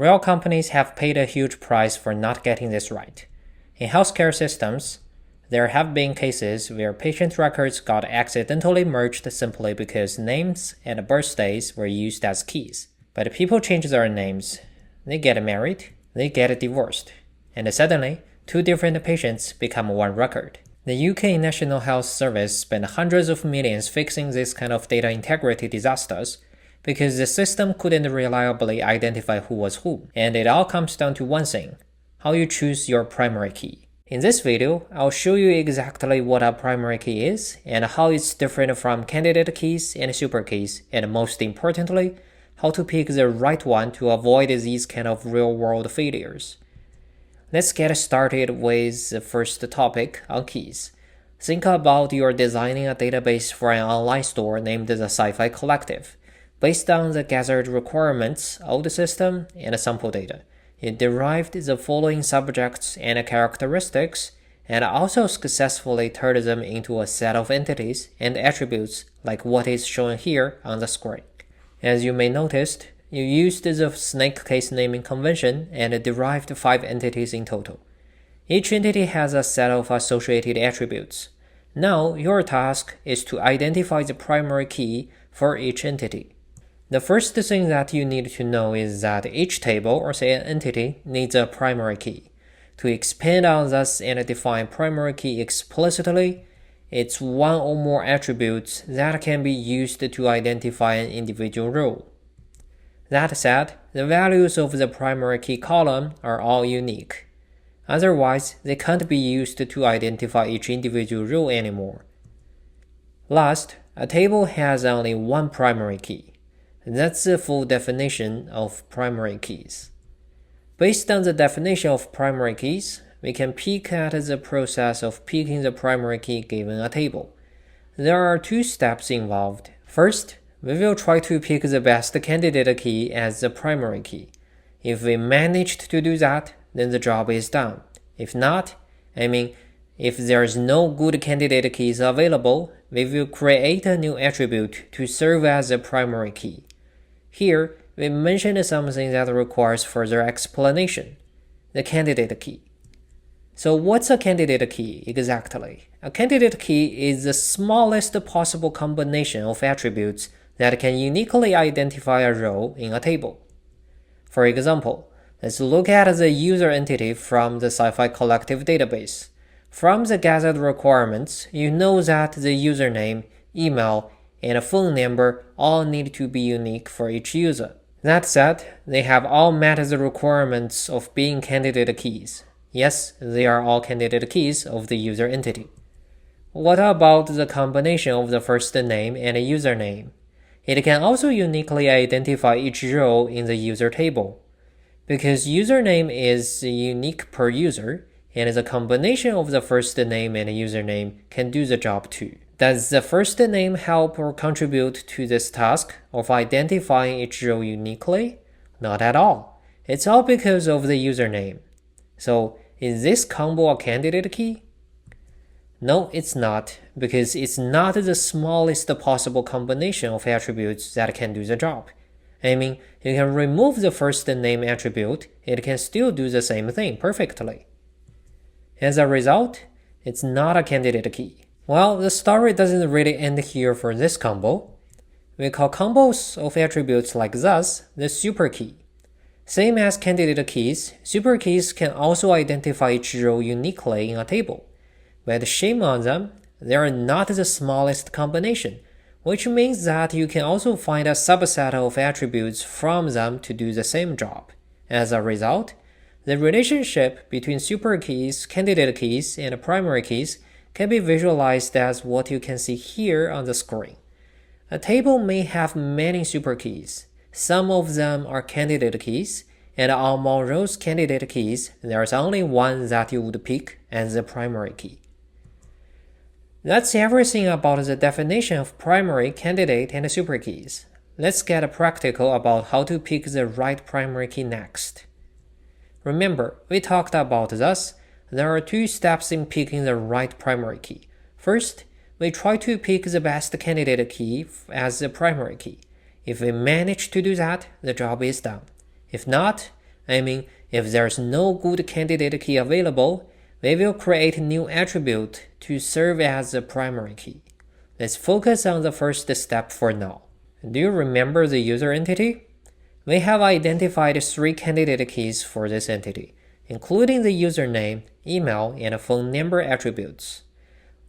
Real companies have paid a huge price for not getting this right. In healthcare systems, there have been cases where patient records got accidentally merged simply because names and birthdays were used as keys. But people change their names, they get married, they get divorced, and suddenly, two different patients become one record. The UK National Health Service spent hundreds of millions fixing this kind of data integrity disasters because the system couldn't reliably identify who was who. And it all comes down to one thing: how you choose your primary key. In this video, I'll show you exactly what a primary key is and how it's different from candidate keys and superkeys, and most importantly, how to pick the right one to avoid these kind of real-world failures. Let's get started with the first topic on keys. Think about you're designing a database for an online store named the Sci-Fi Collective. Based on the gathered requirements of the system and sample data, it derived the following subjects and characteristics and also successfully turned them into a set of entities and attributes like what is shown here on the screen. As you may notice, you used the snake case naming convention and derived 5 entities in total. Each entity has a set of associated attributes. Now, your task is to identify the primary key for each entity. The first thing that you need to know is that each table or say an entity needs a primary key. To expand on this and define primary key explicitly, it's one or more attributes that can be used to identify an individual role. That said, the values of the primary key column are all unique. Otherwise, they can't be used to identify each individual role anymore. Last, a table has only one primary key. That's the full definition of primary keys. Based on the definition of primary keys, we can peek at the process of picking the primary key given a table. There are 2 steps involved. First, we will try to pick the best candidate key as the primary key. If we managed to do that, then the job is done. If not, if there's no good candidate keys available, we will create a new attribute to serve as a primary key. Here, we mentioned something that requires further explanation: the candidate key. So what's a candidate key exactly? A candidate key is the smallest possible combination of attributes that can uniquely identify a row in a table. For example, let's look at the user entity from the Sci-Fi Collective database. From the gathered requirements, you know that the username, email, and a phone number all need to be unique for each user. That said, they have all met the requirements of being candidate keys. Yes, they are all candidate keys of the user entity. What about the combination of the first name and a username? It can also uniquely identify each row in the user table. Because username is unique per user, and the combination of the first name and username can do the job too. Does the first name help or contribute to this task of identifying each row uniquely? Not at all. It's all because of the username. So, is this combo a candidate key? No, it's not, because it's not the smallest possible combination of attributes that can do the job. You can remove the first name attribute, it can still do the same thing perfectly. As a result, it's not a candidate key. Well, the story doesn't really end here for this combo. We call combos of attributes like this the superkey. Same as candidate keys, superkeys can also identify each row uniquely in a table. But shame on them, they are not the smallest combination, which means that you can also find a subset of attributes from them to do the same job. As a result, the relationship between superkeys, candidate keys, and primary keys can be visualized as what you can see here on the screen. A table may have many superkeys. Some of them are candidate keys, and among those candidate keys, there's only one that you would pick as the primary key. That's everything about the definition of primary, candidate, and superkeys. Let's get practical about how to pick the right primary key next. Remember, we talked about this. There are 2 steps in picking the right primary key. First, we try to pick the best candidate key as the primary key. If we manage to do that, the job is done. If not, I mean, if there's no good candidate key available, we will create a new attribute to serve as the primary key. Let's focus on the first step for now. Do you remember the user entity? We have identified 3 candidate keys for this entity, including the username, email, and phone number attributes.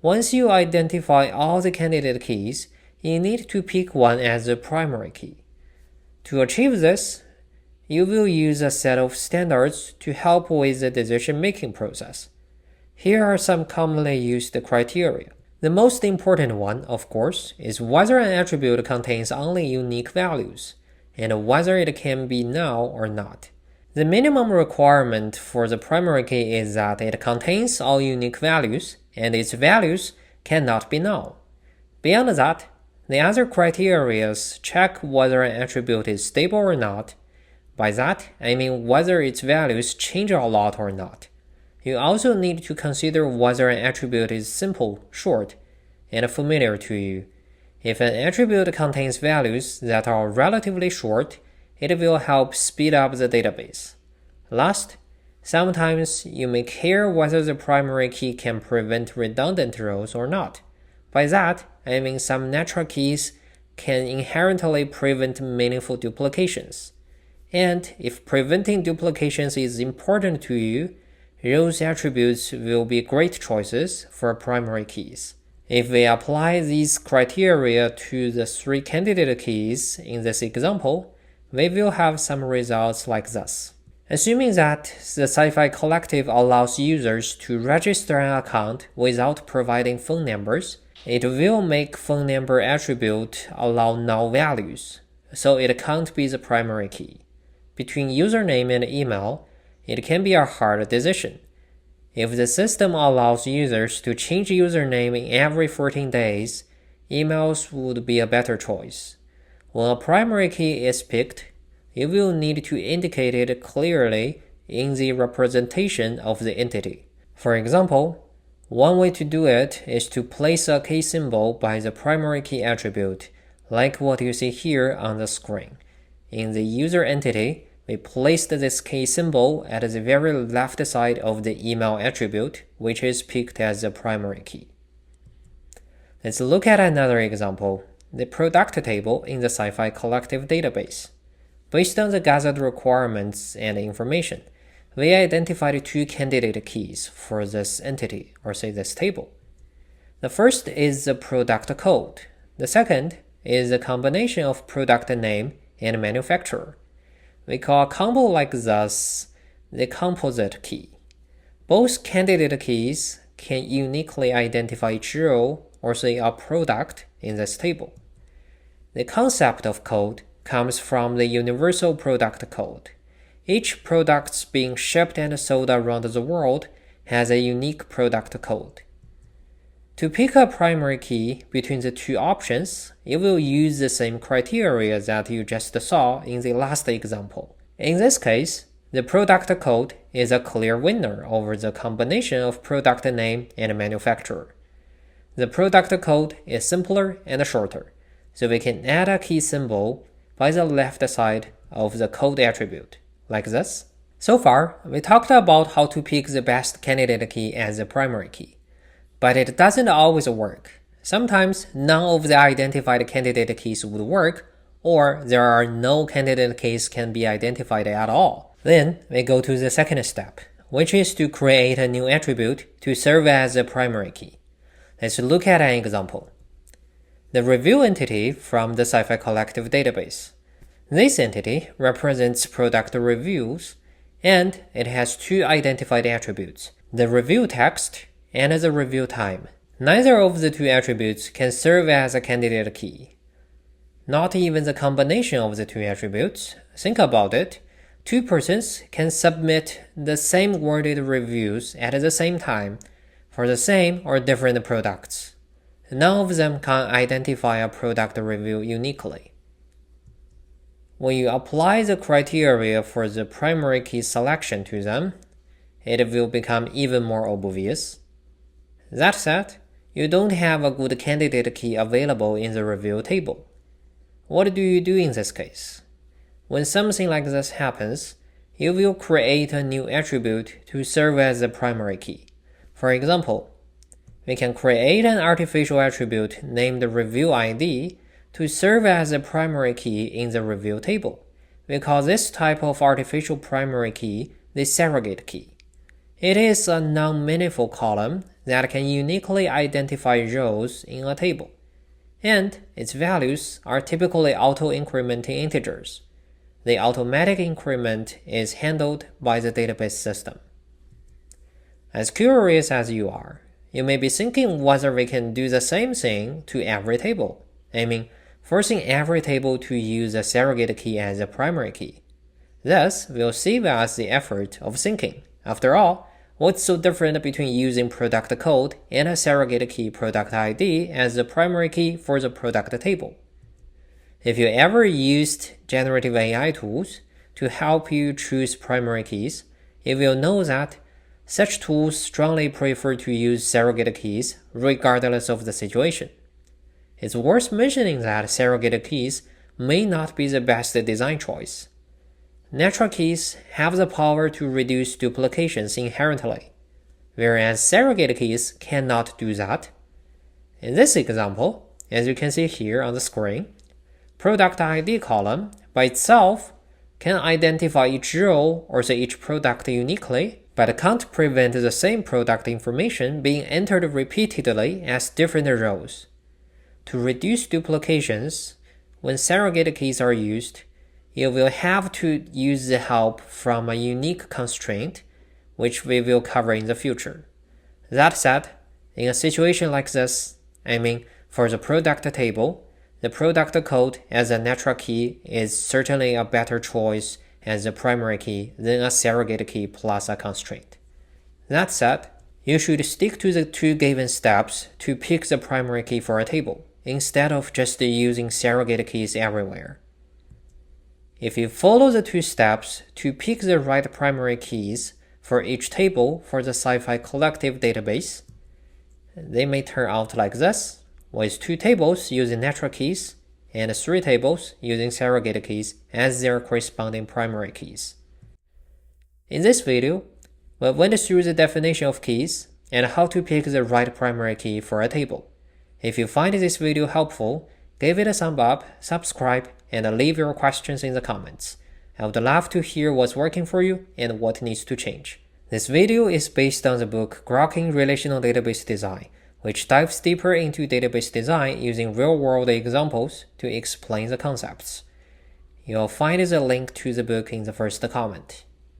Once you identify all the candidate keys, you need to pick one as the primary key. To achieve this, you will use a set of standards to help with the decision-making process. Here are some commonly used criteria. The most important one, of course, is whether an attribute contains only unique values, and whether it can be null or not. The minimum requirement for the primary key is that it contains all unique values, and its values cannot be null. Beyond that, the other criteria check whether an attribute is stable or not. By that, I mean whether its values change a lot or not. You also need to consider whether an attribute is simple, short, and familiar to you. If an attribute contains values that are relatively short, it will help speed up the database. Last, sometimes you may care whether the primary key can prevent redundant rows or not. By that, I mean some natural keys can inherently prevent meaningful duplications. And if preventing duplications is important to you, those attributes will be great choices for primary keys. If we apply these criteria to the 3 candidate keys in this example, we will have some results like this. Assuming that the Sci-Fi Collective allows users to register an account without providing phone numbers, it will make phone number attribute allow null values, so it can't be the primary key. Between username and email, it can be a hard decision. If the system allows users to change username in every 14 days, emails would be a better choice. When a primary key is picked, you will need to indicate it clearly in the representation of the entity. For example, one way to do it is to place a key symbol by the primary key attribute, like what you see here on the screen. In the user entity, we placed this key symbol at the very left side of the email attribute, which is picked as the primary key. Let's look at another example, the product table in the Sci-Fi Collective database. Based on the gathered requirements and information, we identified 2 candidate keys for this entity, or say this table. The first is the product code. The second is a combination of product name and manufacturer. We call a combo like this the composite key. Both candidate keys can uniquely identify each row, or say a product, in this table. The concept of code comes from the universal product code. Each product being shipped and sold around the world has a unique product code. To pick a primary key between the 2 options, you will use the same criteria that you just saw in the last example. In this case, the product code is a clear winner over the combination of product name and manufacturer. The product code is simpler and shorter, so we can add a key symbol by the left side of the code attribute, like this. So far, we talked about how to pick the best candidate key as the primary key. But it doesn't always work. Sometimes none of the identified candidate keys would work, or there are no candidate keys can be identified at all. Then we go to the second step, which is to create a new attribute to serve as the primary key. Let's look at an example. The review entity from the Sci-Fi Collective database. This entity represents product reviews, and it has 2 identified attributes, the review text and the review time. Neither of the 2 attributes can serve as a candidate key. Not even the combination of the 2 attributes. Think about it. 2 persons can submit the same worded reviews at the same time for the same or different products. None of them can identify a product review uniquely. When you apply the criteria for the primary key selection to them, it will become even more obvious. That said, you don't have a good candidate key available in the review table. What do you do in this case? When something like this happens, you will create a new attribute to serve as the primary key. For example, we can create an artificial attribute named review ID to serve as a primary key in the review table. We call this type of artificial primary key the surrogate key. It is a non-meaningful column that can uniquely identify rows in a table, and its values are typically auto-incrementing integers. The automatic increment is handled by the database system. As curious as you are, you may be thinking whether we can do the same thing to every table, forcing every table to use a surrogate key as a primary key. This will save us the effort of thinking. After all, what's so different between using product code and a surrogate key product ID as the primary key for the product table? If you ever used generative AI tools to help you choose primary keys, you will know that such tools strongly prefer to use surrogate keys regardless of the situation. It's worth mentioning that surrogate keys may not be the best design choice. Natural keys have the power to reduce duplications inherently, whereas surrogate keys cannot do that. In this example, as you can see here on the screen, product ID column by itself can identify each row or each product uniquely, but can't prevent the same product information being entered repeatedly as different rows. To reduce duplications, when surrogate keys are used, you will have to use the help from a unique constraint, which we will cover in the future. That said, in a situation like this, for the product table, the product code as a natural key is certainly a better choice as a primary key than a surrogate key plus a constraint. That said, you should stick to the two given steps to pick the primary key for a table, instead of just using surrogate keys everywhere. If you follow the two steps to pick the right primary keys for each table for the Sci-Fi Collective database, they may turn out like this, with 2 tables using natural keys and 3 tables using surrogate keys as their corresponding primary keys. In this video, we went through the definition of keys and how to pick the right primary key for a table. If you find this video helpful, give it a thumb up, subscribe, and leave your questions in the comments. I would love to hear what's working for you and what needs to change. This video is based on the book Grokking Relational Database Design, which dives deeper into database design using real-world examples to explain the concepts. You'll find the link to the book in the first comment.